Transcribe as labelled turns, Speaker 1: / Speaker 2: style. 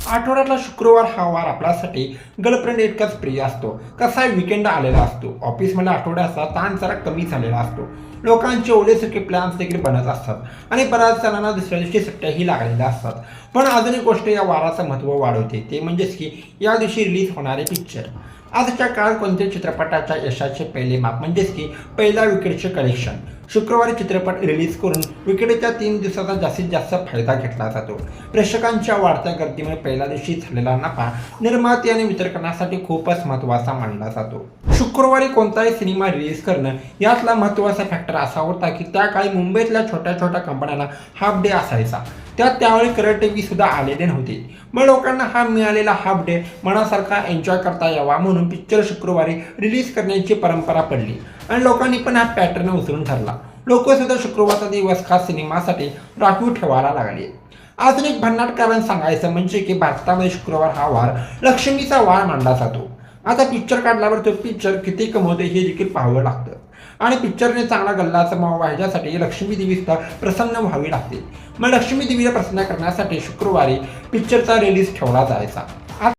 Speaker 1: आठवड्यातला शुक्रवार हा वार आपल्यासाठी गर्लफ्रेंड इतकाच प्रिय असतो. कसा विकेंड आलेला असतो. ऑफिसमध्ये आठवड्याचा ताण जरा कमी झालेला असतो. लोकांचे ओलेसुके प्लॅन्स देखील बनत असतात आणि बऱ्याच जणांना दुसऱ्या दिवशी सुट्ट्याही लागलेल्या असतात. पण अजून एक गोष्ट या वाराचं महत्त्व वाढवते, ते म्हणजेच की या दिवशी रिलीज होणारे पिक्चर. आजच्या काळात कोणत्याही चित्रपटाच्या यशाचे पहिले माप म्हणजेच की पहिल्या विकेटचे कलेक्शन. शुक्रवारी चित्रपट रिलीज करून विकेटच्या 3 दिवसाचा जास्तीत जास्त फायदा घेतला जातो. प्रेक्षकांच्या वाढत्या गर्दीमुळे पहिल्या दिवशी झालेला नफा निर्माते आणि वितरकांसाठी खूपच महत्त्वाचा मानला जातो. शुक्रवारी कोणताही सिनेमा रिलीज करणं यातला महत्त्वाचा फॅक्टर असा होता की त्या काळी मुंबईतल्या छोट्या छोट्या कंपन्यांना हाफ डे असायचा. त्यावेळी कलर टीव्ही सुद्धा आलेले नव्हते. मग लोकांना हा मिळालेला हाफ डे मनासारखा एन्जॉय करता यावा म्हणून पिक्चर शुक्रवारी रिलीज करण्याची परंपरा पडली आणि लोकांनी पण हा पॅटर्न उचलून ठरला. लोक सुद्धा शुक्रवारचा दिवस खास सिनेमासाठी राखीव ठेवायला लागले. अजून एक भन्नाट कारण सांगायचं म्हणजे की भारतामध्ये शुक्रवार हा वार लक्ष्मीचा वार मानला जातो. आता पिक्चर काढल्यावर तो पिक्चर किती कमवते हे देखील पाहावं लागतं आणि पिक्चरने चांगला गल्लाचा मावा व्हायच्यासाठी लक्ष्मी देवी सुद्धा प्रसन्न व्हावी लागते. मग लक्ष्मी देवीला प्रसन्न करण्यासाठी शुक्रवारी पिक्चरचा रिलीज ठेवला जायचा.